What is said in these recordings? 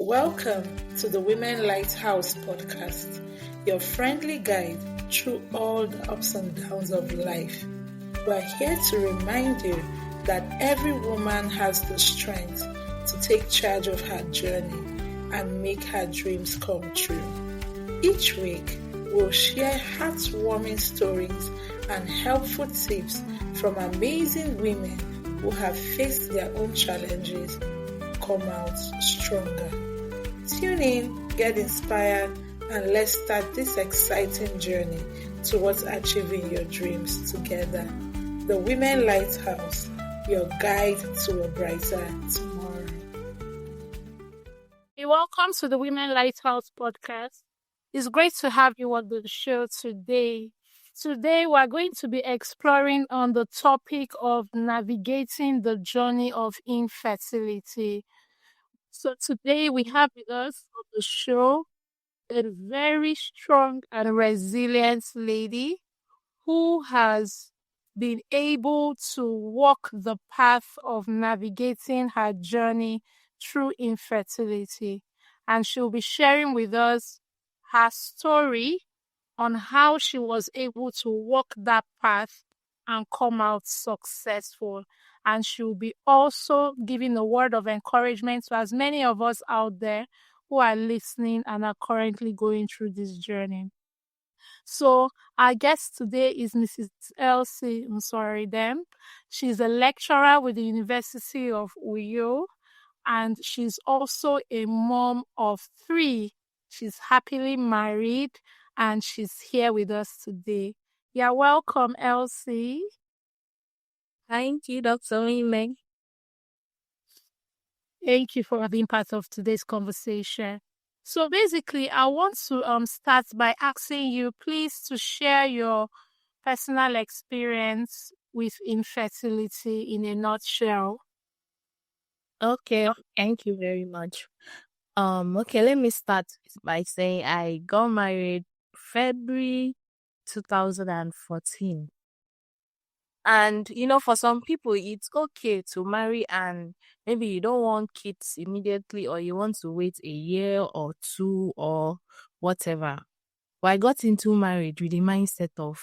Welcome to the Women Lighthouse podcast, your friendly guide through all the ups and downs of life. We're here to remind you that every woman has the strength to take charge of her journey and make her dreams come true. Each week, we'll share heartwarming stories and helpful tips from amazing women who have faced their own challenges and come out stronger. Tune in, get inspired, and let's start this exciting journey towards achieving your dreams together. The Women Lighthouse, your guide to a brighter tomorrow. Welcome to the Women Lighthouse podcast. It's great to have you on the show today. Today, we're going to be exploring on the topic of navigating the journey of infertility. So today we have with us on the show a very strong and resilient lady who has been able to walk the path of navigating her journey through infertility. And she'll be sharing with us her story on how she was able to walk that path and come out successful. And she'll be also giving a word of encouragement to as many of us out there who are listening and are currently going through this journey. So our guest today is Mrs. Elsie Akpan. She's a lecturer with the University of Uyo, and she's also a mom of 3. She's happily married, and she's here with us today. You're welcome, Elsie. Thank you, Dr. Ming. Thank you for being part of today's conversation. So basically, I want to start by asking you, please, to share your personal experience with infertility in a nutshell. Okay, thank you very much. Okay, let me start by saying I got married February 2014. And, for some people, it's okay to marry and maybe you don't want kids immediately or you want to wait a year or 2 or whatever. But I got into marriage with the mindset of,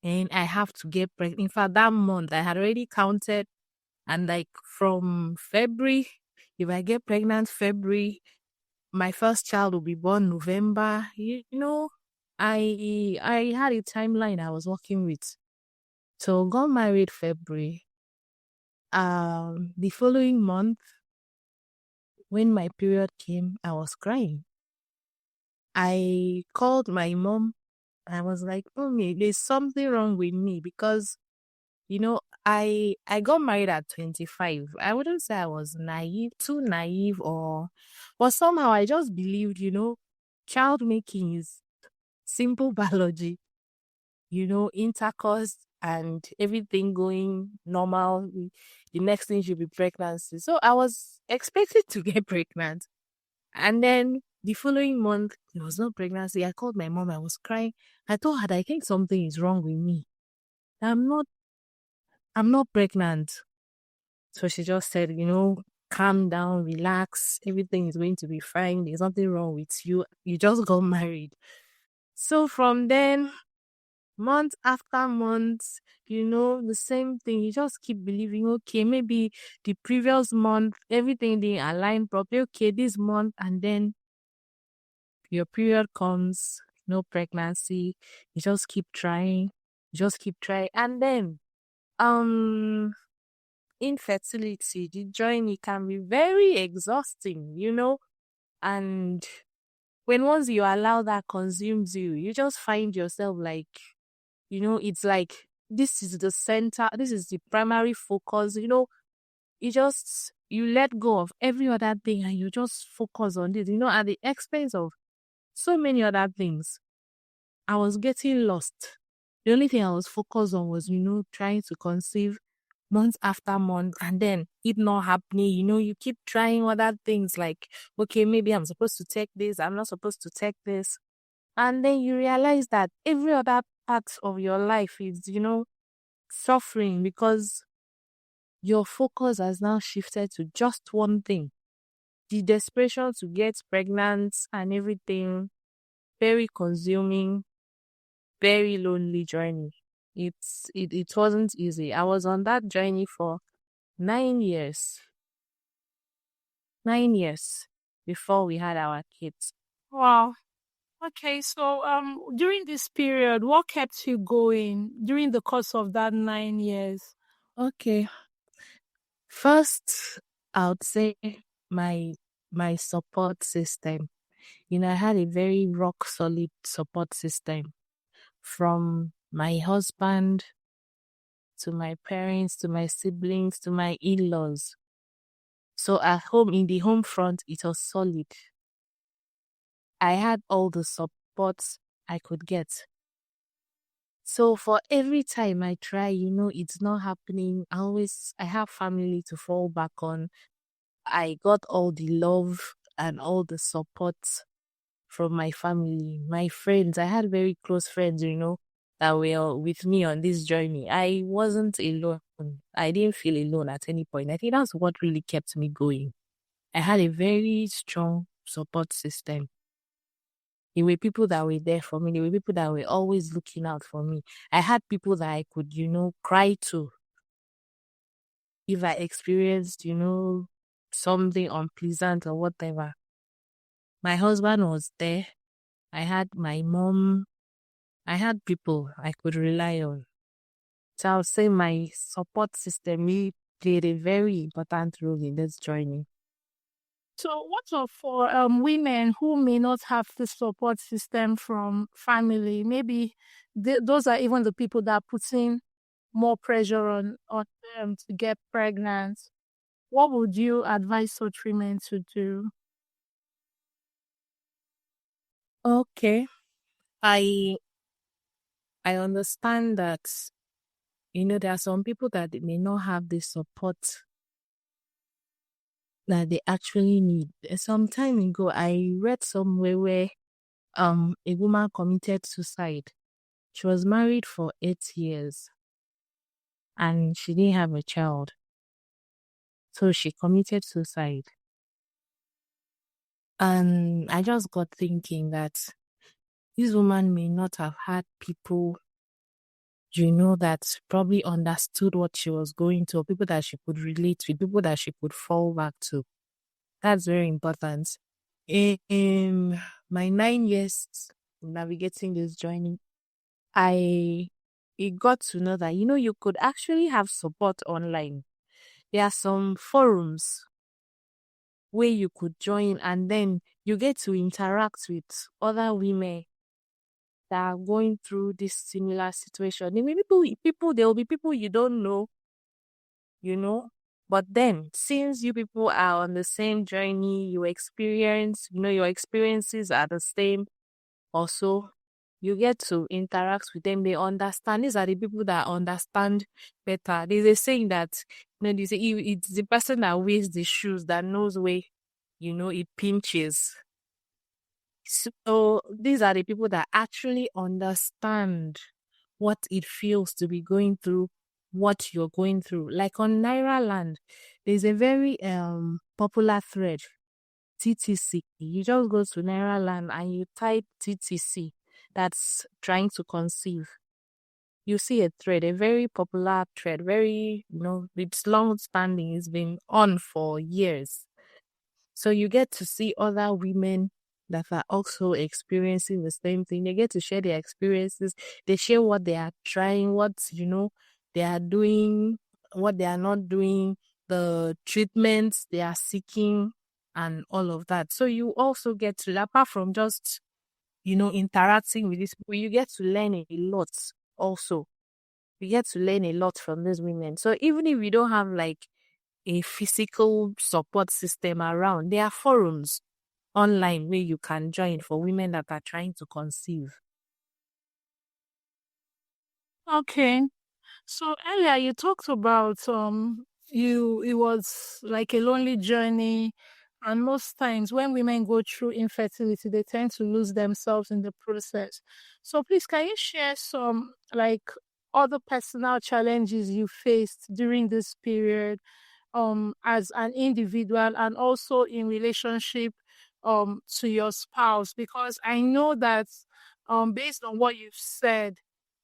and I have to get pregnant. In fact, that month I had already counted, and like from February, if I get pregnant February, my first child will be born November. I had a timeline I was working with. So got married February. The following month, when my period came, I was crying. I called my mom. I was like, "Mommy, there's something wrong with me," because I got married at 25. I wouldn't say I was too naive, but somehow I just believed, child making is simple biology, intercourse and everything going normal. The next thing should be pregnancy. So I was expected to get pregnant. And then the following month, there was no pregnancy. I called my mom. I was crying. I told her, I think something is wrong with me. I'm not pregnant. So she just said, calm down, relax. Everything is going to be fine. There's nothing wrong with you. You just got married. So from then, month after month, the same thing. You just keep believing, okay, maybe the previous month, everything didn't align properly. Okay, this month, and then your period comes, no pregnancy. You just keep trying. And then, infertility, the journey can be very exhausting, and once you allow that consumes you, you just find yourself like, it's like, this is the center, this is the primary focus, you let go of every other thing and you just focus on this, at the expense of so many other things. I was getting lost. The only thing I was focused on was, trying to conceive month after month, and then it not happening. You keep trying other things like, okay, maybe I'm supposed to take this, I'm not supposed to take this. And then you realize that every other part of your life is, suffering because your focus has now shifted to just one thing. the desperation to get pregnant and everything, very consuming, very lonely journey. It wasn't easy. I was on that journey for 9 years. 9 years before we had our kids. Wow. Okay, so during this period, what kept you going during the course of that 9 years? Okay. First, I would say my my support system. I had a very rock solid support system from my husband to my parents to my siblings to my in-laws. So at home, in the home front, it was solid. I had all the support I could get. So for every time I try, it's not happening. I have family to fall back on. I got all the love and all the support from my family, my friends. I had very close friends, that were with me on this journey. I wasn't alone. I didn't feel alone at any point. I think that's what really kept me going. I had a very strong support system. There were people that were there for me. There were people that were always looking out for me. I had people that I could, cry to if I experienced, something unpleasant or whatever. My husband was there. I had my mom. I had people I could rely on. So I would say my support system really played a very important role in this journey. So, what of for women who may not have the support system from family? Maybe those are even the people that are putting more pressure on them to get pregnant. What would you advise such women to do? Okay. I I understand that, there are some people that may not have the support that they actually need. Some time ago, I read somewhere where a woman committed suicide. She was married for 8 years and she didn't have a child. So she committed suicide. And I just got thinking that this woman may not have had people, that probably understood what she was going to, or people that she could relate with, people that she could fall back to. That's very important. In my 9 years navigating this journey, I it got to know that, you could actually have support online. There are some forums where you could join and then you get to interact with other women that are going through this similar situation. There will be there will be people you don't know, you know. But then, since you people are on the same journey, your experiences are the same also, you get to interact with them. They understand. These are the people that understand better. There's a saying that, they say it's the person that wears the shoes that knows where, it pinches. So these are the people that actually understand what it feels to be going through what you're going through. Like on Naira Land, there's a very popular thread, TTC. You just go to Naira Land and you type TTC, that's trying to conceive. You see a thread, a very popular thread, very, it's long standing, it's been on for years. So you get to see other women that are also experiencing the same thing. They get to share their experiences. They share what they are trying, what, they are doing, what they are not doing, the treatments they are seeking, and all of that. So you also get to, apart from just, interacting with these people, you get to learn a lot also. You get to learn a lot from these women. So even if you don't have like a physical support system around, there are forums online where you can join for women that are trying to conceive. Okay. So earlier you talked about it was like a lonely journey, and most times when women go through infertility they tend to lose themselves in the process. So please can you share some like other personal challenges you faced during this period, as an individual and also in relationship to your spouse, because I know that based on what you've said,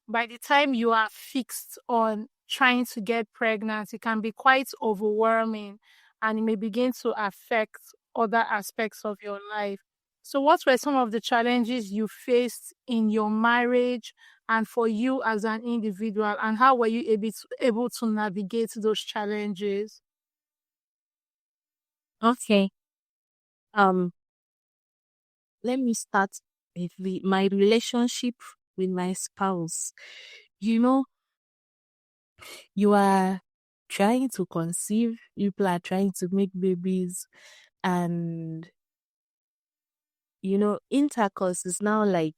by the time you are fixed on trying to get pregnant, it can be quite overwhelming and it may begin to affect other aspects of your life. So, what were some of the challenges you faced in your marriage and for you as an individual, and how were you able to navigate those challenges? Okay. Um, let me start with my relationship with my spouse. You know, you are trying to conceive, people are trying to make babies, and intercourse is now like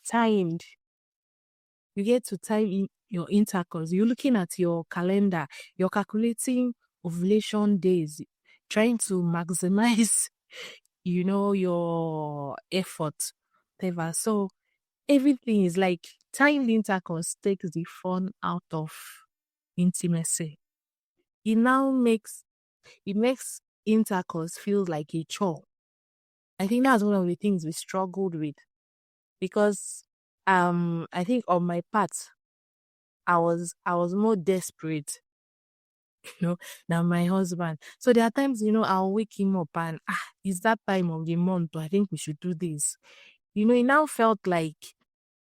timed. You get to time in your intercourse. You're looking at your calendar, you're calculating ovulation days, trying to maximize, your effort, whatever. So everything is like timed intercourse takes the fun out of intimacy. It makes intercourse feel like a chore. I think that's one of the things we struggled with because I think on my part I was more desperate, you know, than my husband. So there are times, I'll wake him up and it's that time of the month, I think we should do this. It now felt like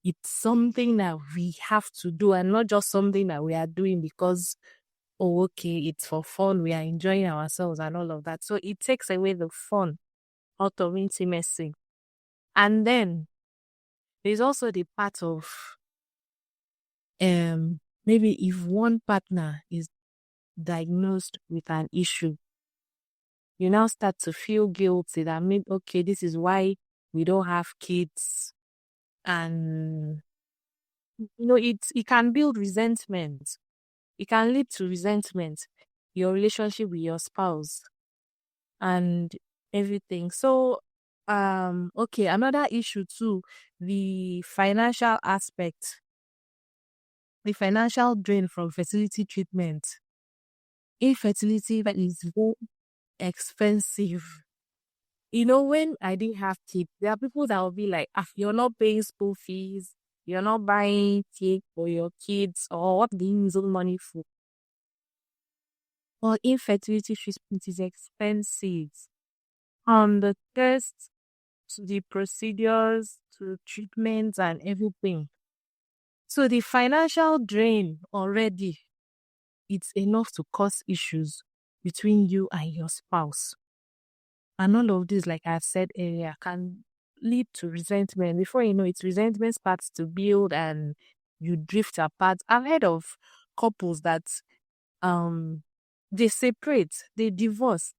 it's something that we have to do and not just something that we are doing because, oh, okay, it's for fun, we are enjoying ourselves and all of that. So it takes away the fun out of intimacy. And then there's also the part of maybe if one partner is diagnosed with an issue, you now start to feel guilty that maybe, okay, this is why we don't have kids. And it can build resentment. It can lead to resentment, your relationship with your spouse and everything. So okay, another issue too, the financial aspect, the financial drain from fertility treatment. Infertility is very expensive. When I didn't have kids, there are people that will be like, you're not paying school fees, you're not buying cake for your kids, or what do you use all money for? Well, infertility treatment is expensive. The tests, to the procedures, to treatments and everything. So the financial drain already, it's enough to cause issues between you and your spouse. And all of this, like I said earlier, can lead to resentment. Before you know it, resentment starts to build and you drift apart. I've heard of couples that they separate, they divorce.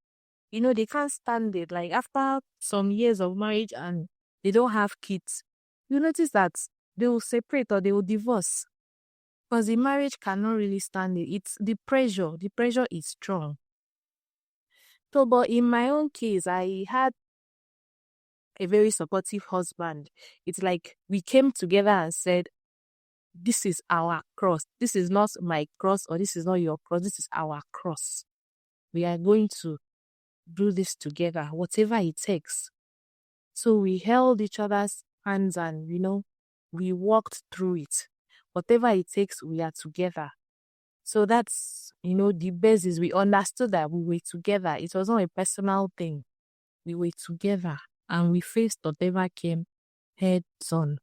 They can't stand it. Like after some years of marriage and they don't have kids, you notice that they will separate or they will divorce because the marriage cannot really stand it. It's the pressure. The pressure is strong. So, but in my own case, I had a very supportive husband. It's like we came together and said, this is our cross. This is not my cross or this is not your cross. This is our cross. We are going to do this together, whatever it takes. So we held each other's hands and, we walked through it. Whatever it takes, we are together. So that's, the best is we understood that we were together. It was not a personal thing. We were together and we faced whatever came head on.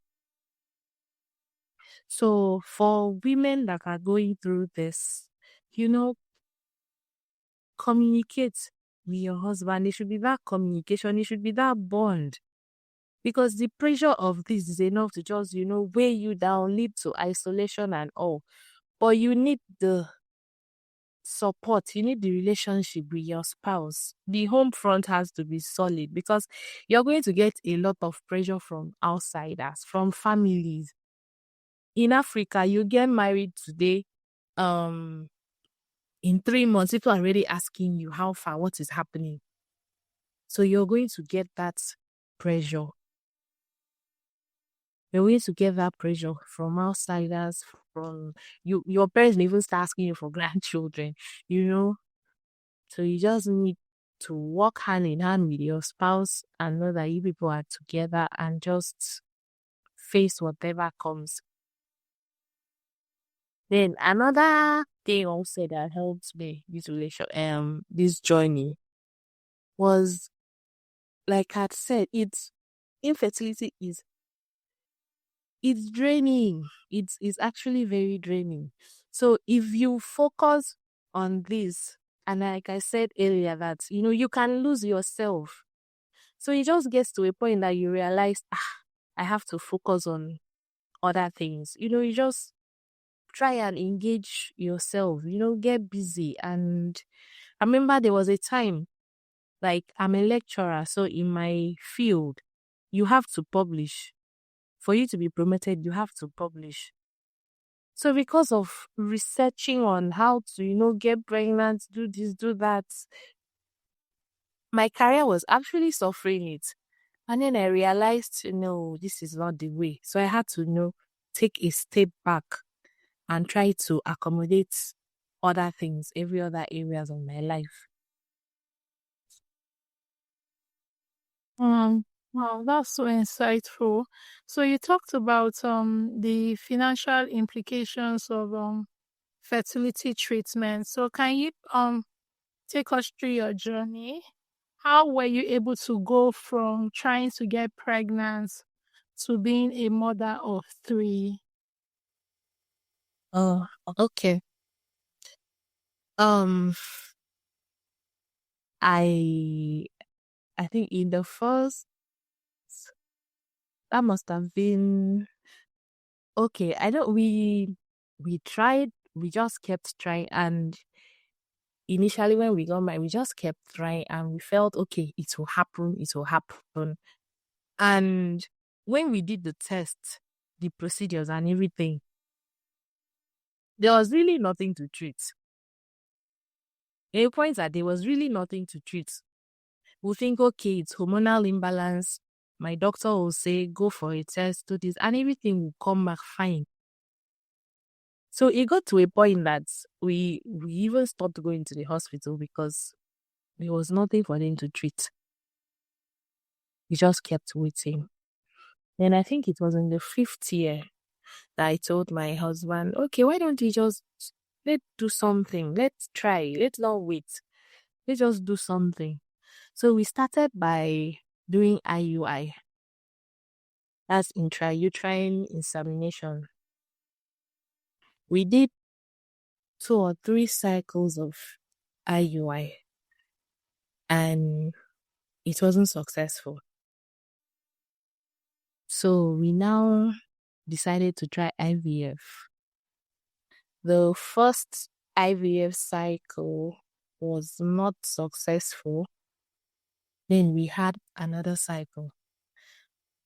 So for women that are going through this, communicate with your husband. There should be that communication. There should be that bond. Because the pressure of this is enough to just, weigh you down, lead to isolation and all. But you need the support. You need the relationship with your spouse. The home front has to be solid because you're going to get a lot of pressure from outsiders, from families. In Africa, you get married today, in 3 months, people are already asking you how far, what is happening. So you're going to get that pressure. You're going to get that pressure from outsiders, from you. Your parents may even start asking you for grandchildren, So you just need to walk hand in hand with your spouse and know that you people are together and just face whatever comes. Then another thing also that helped me this journey was, like I said, infertility it's draining. It's actually very draining. So if you focus on this, and like I said earlier, that you can lose yourself. So it just gets to a point that you realize, I have to focus on other things. You just try and engage yourself, get busy. And I remember there was a time, like, I'm a lecturer, so in my field, you have to publish. For you to be promoted, you have to publish. So because of researching on how to, get pregnant, do this, do that, my career was actually suffering it. And then I realized, this is not the way. So I had to, take a step back and try to accommodate other things, every other areas of my life. Wow, that's so insightful. So you talked about the financial implications of fertility treatment. So can you take us through your journey? How were you able to go from trying to get pregnant to being a mother of 3? Oh, okay. Um, I I think in the first, that must have been okay. I don't we tried, we just kept trying, and initially when we got married, we just kept trying and we felt okay, it will happen, it will happen. And when we did the test, the procedures and everything, there was really nothing to treat. A point that there was really nothing to treat. We'll think, okay, it's hormonal imbalance. My doctor will say, go for a test, do this, and everything will come back fine. So it got to a point that we even stopped going to the hospital because there was nothing for them to treat. We just kept waiting. Then I think it was in the 5th year that I told my husband, okay, why don't we just let's do something? Let's try. Let's not wait. Let's just do something. So we started by doing IUI. That's intrauterine insemination. We did 2 or 3 cycles of IUI and it wasn't successful. So we now decided to try IVF. The first IVF cycle was not successful. Then we had another cycle.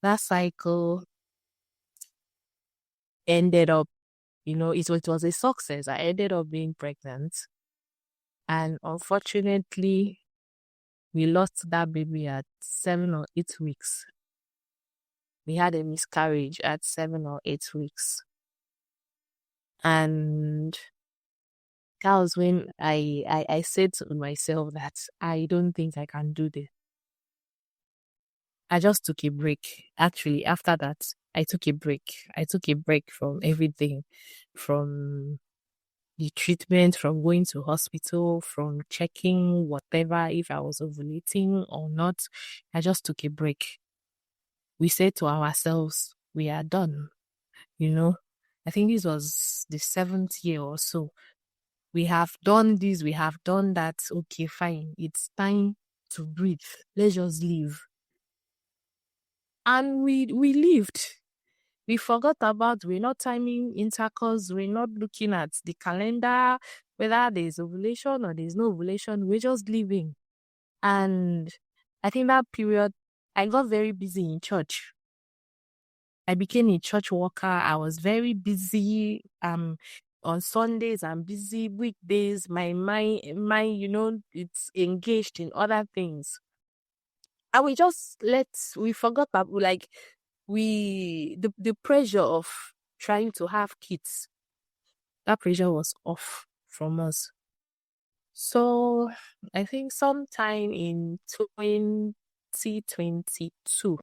That cycle ended up, it was a success. I ended up being pregnant. And unfortunately, we lost that baby at 7 or 8 weeks. We had a miscarriage at 7 or 8 weeks. And that was when I said to myself that I don't think I can do this. I just took a break. Actually, after that, I took a break. I took a break from everything, from the treatment, from going to hospital, from checking whatever, if I was ovulating or not. I just took a break. We said to ourselves, we are done. I think this was the 7th year or so. We have done this, we have done that. Okay, fine. It's time to breathe. Let's just leave. And we lived. We forgot about, we're not timing intercourse, we're not looking at the calendar, whether there's ovulation or there's no ovulation, we're just living. And I think that period, I got very busy in church. I became a church worker. I was very busy. On Sundays, I'm busy. Weekdays, my mind, it's engaged in other things. And we forgot about, like, the pressure of trying to have kids, that pressure was off from us. So I think sometime in 2022,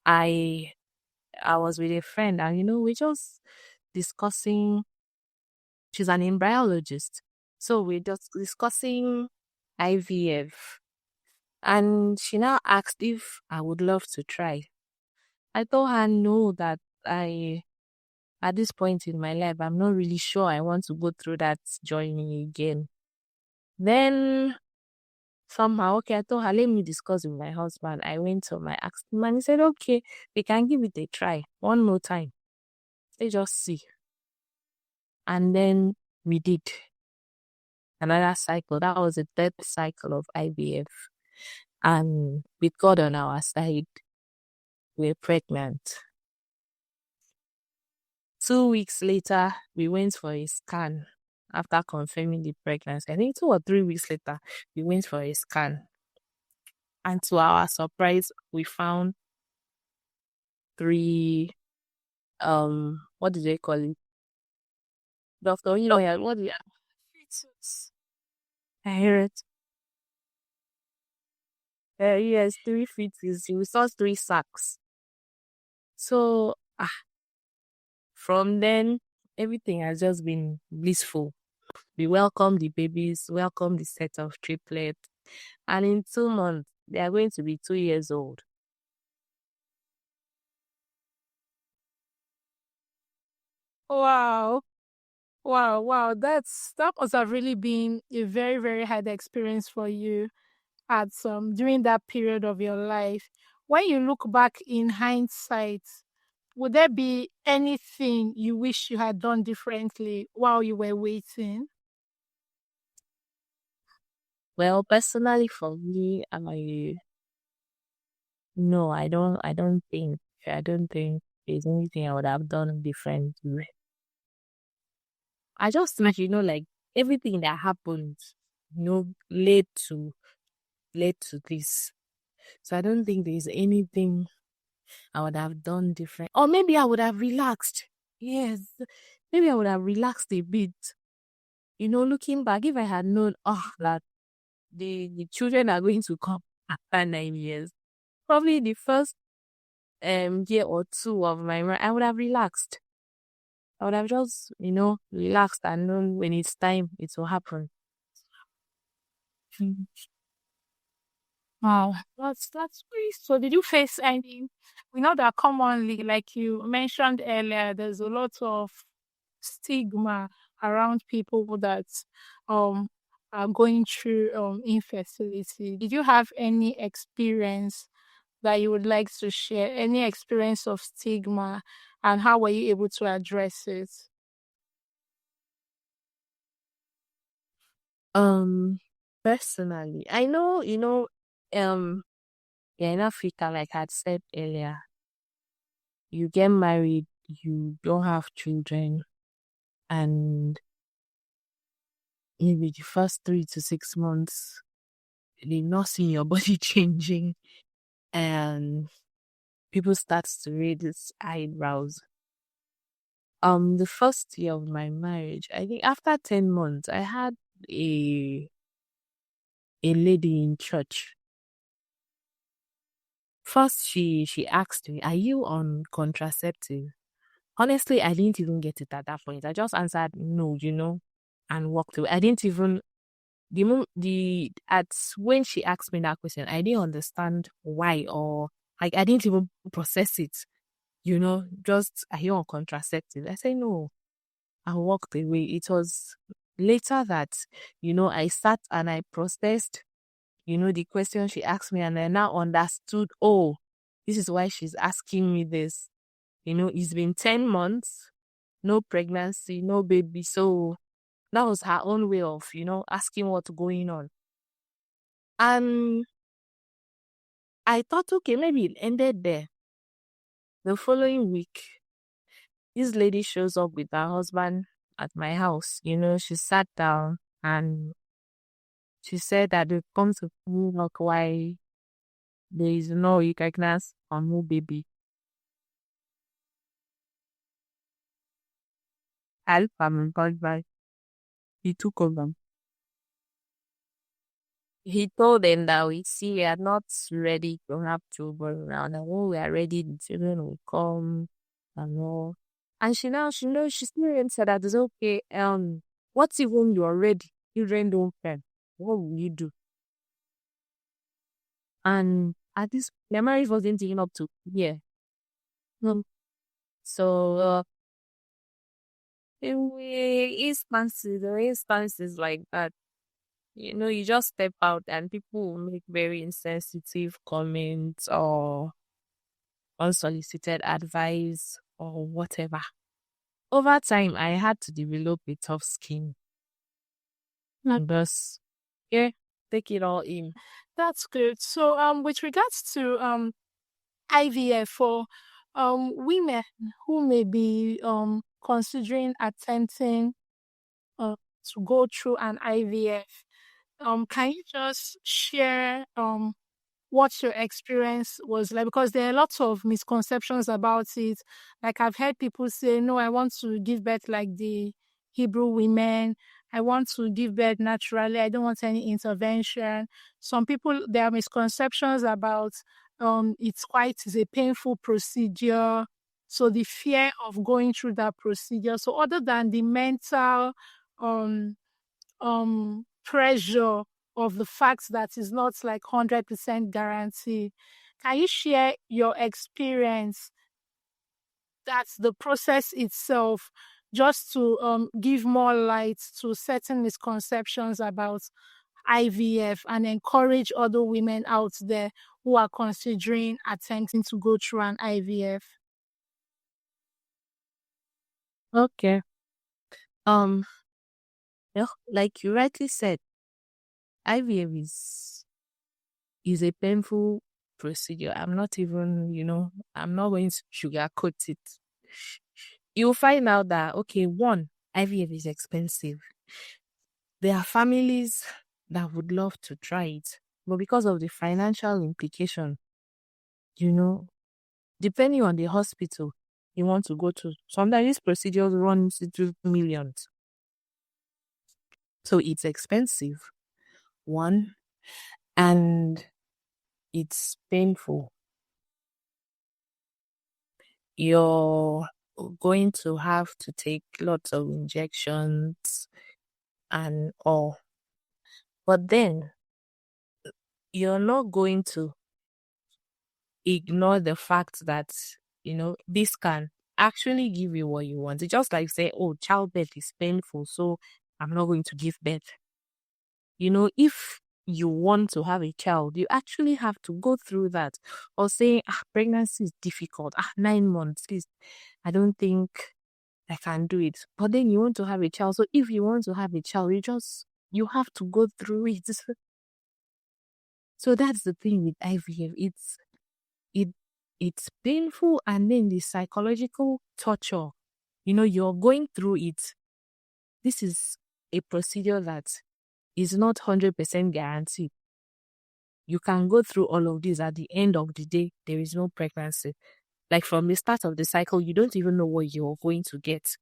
I I was with a friend, and we just discussing. She's an embryologist, so we're just discussing IVF, and she now asked if I would love to try. I told her no, that I at this point in my life I'm not really sure I want to go through that journey again. Then somehow, okay, I told her, let me discuss with my husband. I went to my asked him, and he said, okay, we can give it a try one more time. They just see. And then we did another cycle. That was the third cycle of IVF. And with God on our side, we're pregnant. 2 weeks later, we went for a scan after confirming the pregnancy. I think 2 or 3 weeks later, we went for a scan. And to our surprise, we found three, what did they call it? Doctor, what do you, fetus. I hear it. Yes, three fetus. We saw three sacks. So, from then, everything has just been blissful. We welcome the babies, welcome the set of triplets, and in 2 months, they are going to be 2 years old. Wow. Wow, wow. That must have really been a very, very hard experience for you at some during that period of your life. When you look back in hindsight, would there be anything you wish you had done differently while you were waiting? Well, personally for me, no, I don't think there's anything I would have done differently. I just think, like everything that happened, led to this. So I don't think there's anything I would have done different. Or maybe I would have relaxed. Yes. Maybe I would have relaxed a bit. Looking back, if I had known, that the children are going to come after 9 years, probably the first year or two of I would have relaxed. I would have just, relaxed and known when it's time it will happen. Mm. Wow, that's great. So did you face any? We know that commonly, like you mentioned earlier, there's a lot of stigma around people that um are going through infertility. Did you have any experience that you would like to share? Any experience of stigma, and how were you able to address it? Um, Personally, I know, um, yeah, in Africa, like I had said earlier, you get married, you don't have children, and maybe the first 3 to 6 months, you're not seeing your body changing, and people start to raise eyebrows. The first year of my marriage, I think after 10 months, I had a a lady in church. First, she asked me, "Are you on contraceptive?" Honestly, I didn't even get it at that point. I just answered no, and walked away. I didn't even the at when she asked me that question, I didn't understand why, or like I didn't even process it. Just are you on contraceptive? I say no. I walked away. It was later that I sat and I processed the question she asked me, and I now understood. Oh, this is why she's asking me this. It's been 10 months, no pregnancy, no baby. So that was her own way of, asking what's going on. And I thought, okay, maybe it ended there. The following week, this lady shows up with her husband at my house. She sat down and she said that they've come to me like why there is no pregnancy or no baby. Help and God by he took over. he told them that we are not ready to have children now. And when we are ready, the children will come and all. And she still even said that it's okay. What if when you are ready, children don't come? What will you do? And at this, their marriage wasn't even up to yeah. Um, so there are instances like that. You just step out and people will make very insensitive comments or unsolicited advice or whatever. Over time, I had to develop a tough skin. Like, Thus, yeah, take it all in. that's good. So, with regards to IVF for women who may be considering attempting to go through an IVF, can you just share what your experience was like? Because there are lots of misconceptions about it. Like I've heard people say, no, I want to give birth like the Hebrew women. I want to give birth naturally. I don't want any intervention. Some people, there are misconceptions about it's a painful procedure. So the fear of going through that procedure. So other than the mental um pressure of the fact that it's not like 100% guarantee. Can you share your experience? That's the process itself, just to give more light to certain misconceptions about IVF and encourage other women out there who are considering attempting to go through an IVF. Okay. Um, like you rightly said, IVF is a painful procedure. I'm not going to sugarcoat it. You'll find out that okay, one, IVF is expensive. There are families that would love to try it, but because of the financial implication, you know, depending on the hospital you want to go to, sometimes these procedures run into millions. So it's expensive, one, and it's painful. You're going to have to take lots of injections and all. But then you're not going to ignore the fact that, this can actually give you what you want. It's just like say, oh, childbirth is painful, so I'm not going to give birth. If you want to have a child, you actually have to go through that. Or say, pregnancy is difficult. 9 months, please. I don't think I can do it. But then you want to have a child. So if you want to have a child, you have to go through it. So that's the thing with IVF. It it's painful, and then the psychological torture. You're going through it. This is a procedure that is not 100% guaranteed. You can go through all of this. At the end of the day, there is no pregnancy. Like from the start of the cycle, you don't even know what you're going to get.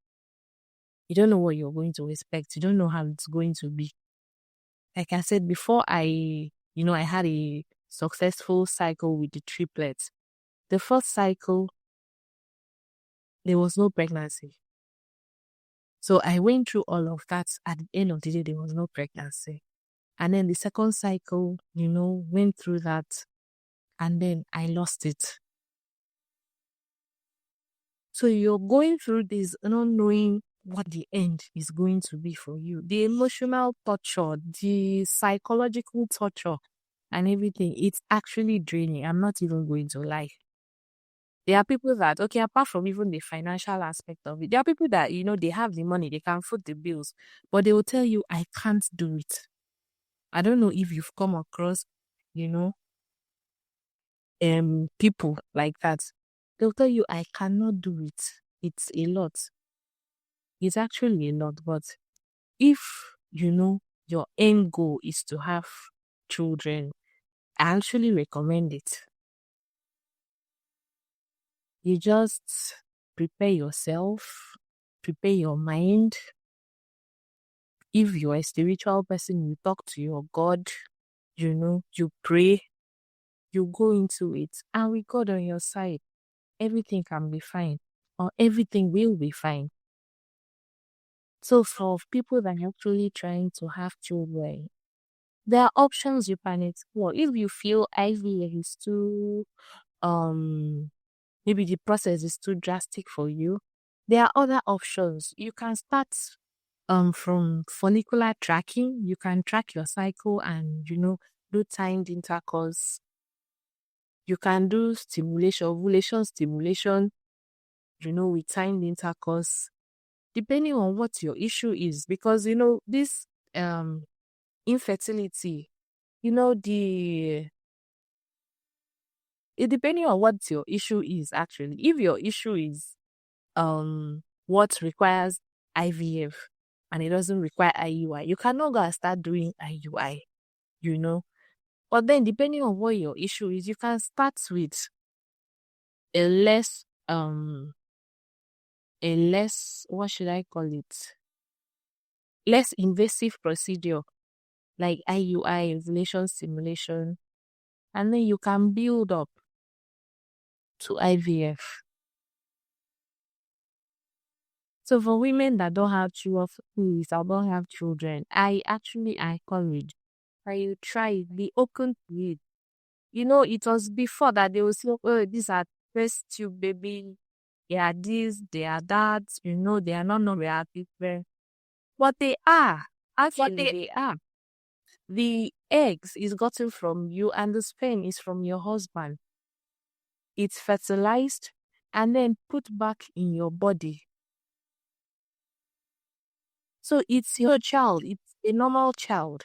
You don't know what you're going to expect. You don't know how it's going to be. Like I said before, I had a successful cycle with the triplets. The first cycle, there was no pregnancy. So I went through all of that. At the end of the day, there was no pregnancy. And then the second cycle, went through that. And then I lost it. So you're going through this not knowing what the end is going to be for you. The emotional torture, the psychological torture, and everything, it's actually draining. I'm not even going to lie. There are people that, okay, apart from even the financial aspect of it, there are people that, they have the money, they can foot the bills, but they will tell you, I can't do it. I don't know if you've come across, you know, people like that. They'll tell you, I cannot do it. It's a lot. It's actually a lot, but if, your end goal is to have children, I actually recommend it. You just prepare yourself, prepare your mind. If you're a spiritual person, you talk to your God, you pray, you go into it, and with God on your side, everything can be fine, or everything will be fine. So for people that are actually trying to have children, there are options you can explore. If you feel IVF is too maybe the process is too drastic for you, there are other options. You can start from follicular tracking. You can track your cycle and do timed intercourse. You can do stimulation, ovulation stimulation, with timed intercourse, depending on what your issue is. Because this infertility, it depending on what your issue is. Actually, if your issue is what requires IVF and it doesn't require IUI, you cannot go and start doing IUI, But then depending on what your issue is, you can start with a less what should I call it? Less invasive procedure like IUI, ovulation stimulation, and then you can build up to IVF. So for women that don't have children, please, I don't have children, I encourage that you try it, be open to it. It was before that they will say, oh, these are first tube baby, they are this, they are that, they are not non-reactive. But they are. Actually, they are. The eggs is gotten from you and the sperm is from your husband. It's fertilized and then put back in your body. So it's your child. It's a normal child.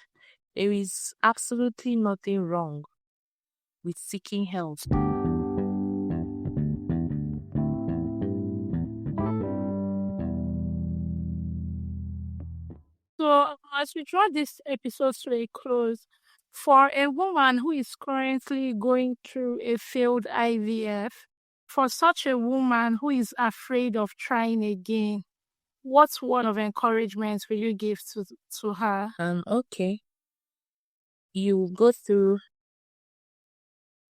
There is absolutely nothing wrong with seeking help. So, as we draw this episode to a close, for a woman who is currently going through a failed IVF, for such a woman who is afraid of trying again, what word of encouragement will you give to her? Okay. You go through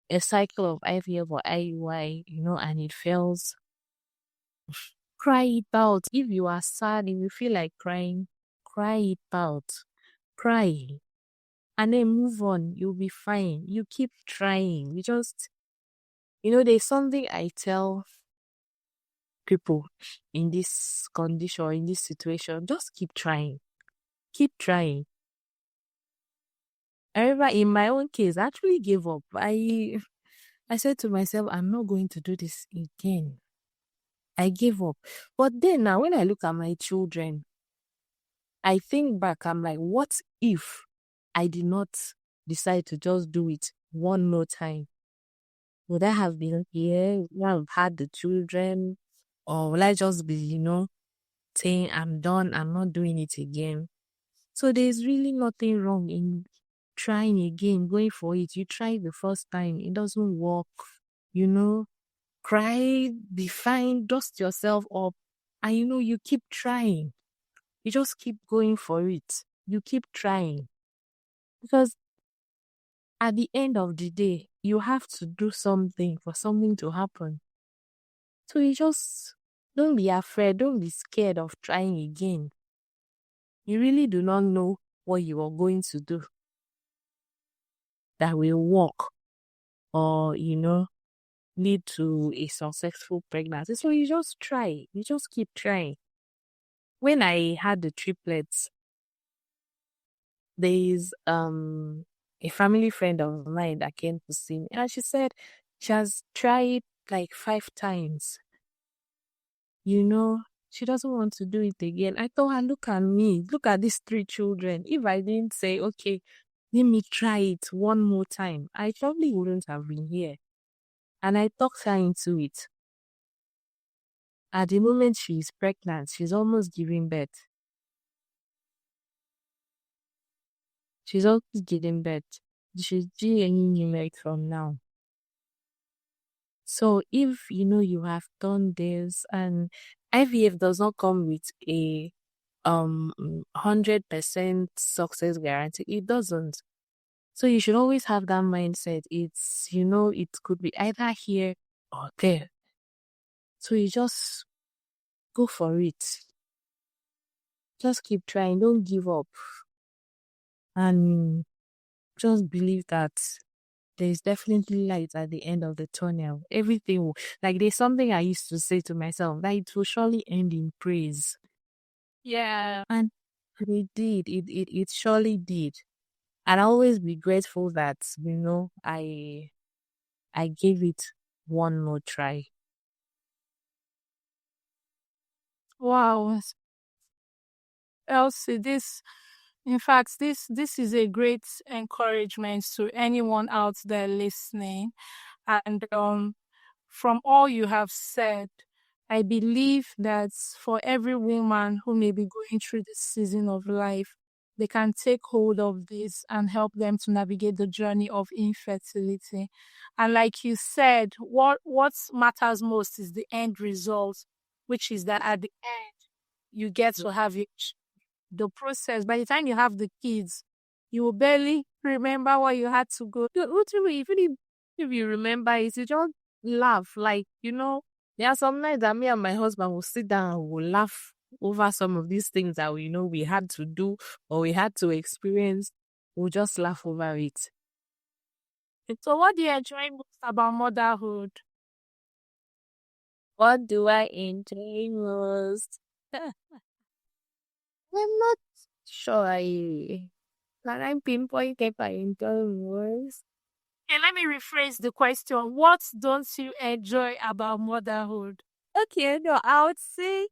a cycle of IVF or IUI, and it fails. Cry it out. If you are sad, if you feel like crying, cry it out. Cry. And then move on. You'll be fine. You keep trying. You just, there's something I tell people in this condition or in this situation. Just keep trying. Keep trying. I remember in my own case, I actually gave up. I said to myself, I'm not going to do this again. I gave up. But then now when I look at my children, I think back, I'm like, what if I did not decide to just do it one more time? Would I have been here? Would I have had the children? Or will I just be, saying, I'm done, I'm not doing it again? So there's really nothing wrong in trying again, going for it. You try the first time, it doesn't work, cry, be fine, dust yourself up, and you keep trying. You just keep going for it. You keep trying. Because at the end of the day, you have to do something for something to happen. So you just don't be afraid, don't be scared of trying again. You really do not know what you are going to do that will work or, lead to a successful pregnancy. So you just try. You just keep trying. When I had the triplets, there is a family friend of mine that came to see me, and she said she has tried like 5 times. She doesn't want to do it again. I told her, look at me, look at these 3 children. If I didn't say, okay, let me try it one more time, I probably wouldn't have been here. And I talked her into it. At the moment she is pregnant, she's almost giving birth. She's almost giving birth. She's due any minute from now. So if you have done this, and IVF does not come with a 100% success guarantee, it doesn't. So you should always have that mindset. It could be either here or there. So you just go for it. Just keep trying. Don't give up. And just believe that there's definitely light at the end of the tunnel. Everything will, like there's something I used to say to myself that it will surely end in praise. Yeah. And it did. It surely did. And I'll always be grateful that, I gave it one more try. Wow. Elsie, in fact, this is a great encouragement to anyone out there listening. And from all you have said, I believe that for every woman who may be going through this season of life, they can take hold of this and help them to navigate the journey of infertility. And like you said, what matters most is the end result, which is that at the end you get to have the process. By the time you have the kids, you will barely remember what you had to go. Ultimately, even if you remember it, you just laugh. Like, there are some nights that me and my husband will sit down and we'll laugh over some of these things that we had to do or we had to experience. We'll just laugh over it. So what do you enjoy most about motherhood? What do I enjoy most? I'm not sure can I pinpoint if I enjoy most. Okay, let me rephrase the question. What don't you enjoy about motherhood? Okay, no, I would say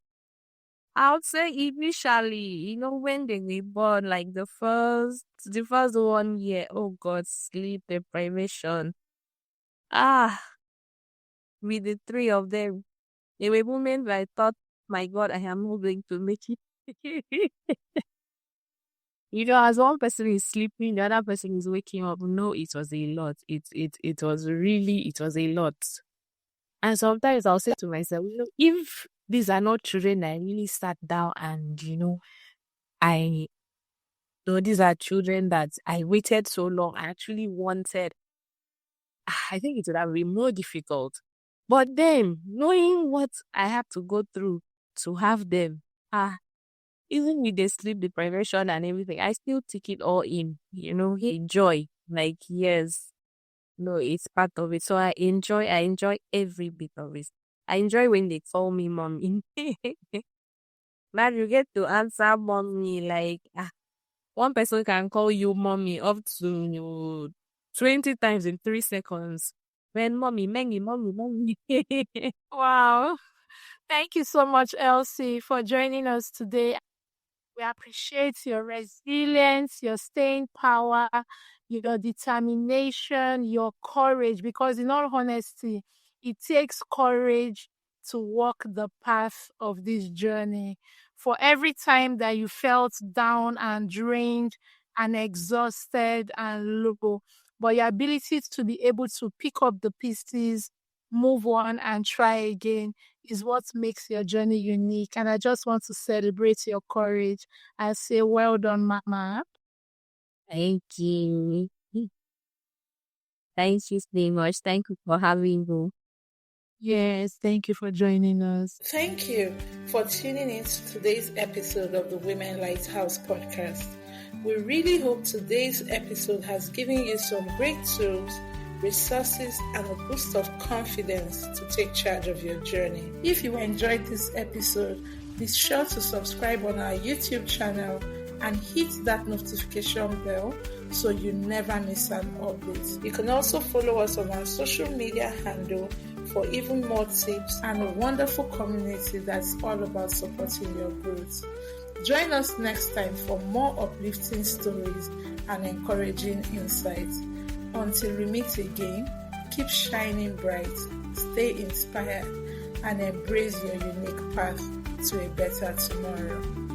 initially, when they were born, like the first 1 year, oh God, sleep deprivation. Ah, with the three of them, there were moments where I thought, my God, I am not going to make it. As one person is sleeping, the other person is waking up. No, it was a lot. It was a lot. And sometimes I'll say to myself, if these are not children, I really sat down and, I know these are children that I waited so long. I actually wanted. I think it would have been more difficult. But then, knowing what I have to go through to have them, even with the sleep deprivation and everything, I still take it all in, enjoy. Like, yes, no, it's part of it. So I enjoy every bit of it. I enjoy when they call me mommy. Now you get to answer mommy like, one person can call you mommy up to 20 times in 3 seconds. When mommy, Mengi, mommy, mommy. Wow. Thank you so much, Elsie, for joining us today. We appreciate your resilience, your staying power, your determination, your courage, because in all honesty, it takes courage to walk the path of this journey. For every time that you felt down and drained and exhausted and low, but your ability to be able to pick up the pieces, move on, and try again is what makes your journey unique. And I just want to celebrate your courage. I say, well done, Mama. Thank you. Thank you so much. Thank you for having me. Yes, thank you for joining us. Thank you for tuning in to today's episode of the Women Lighthouse podcast. We really hope today's episode has given you some great tools, resources, and a boost of confidence to take charge of your journey. If you enjoyed this episode, be sure to subscribe on our YouTube channel and hit that notification bell so you never miss an update. You can also follow us on our social media handle for even more tips and a wonderful community that's all about supporting your growth. Join us next time for more uplifting stories and encouraging insights. Until we meet again, keep shining bright, stay inspired, and embrace your unique path to a better tomorrow.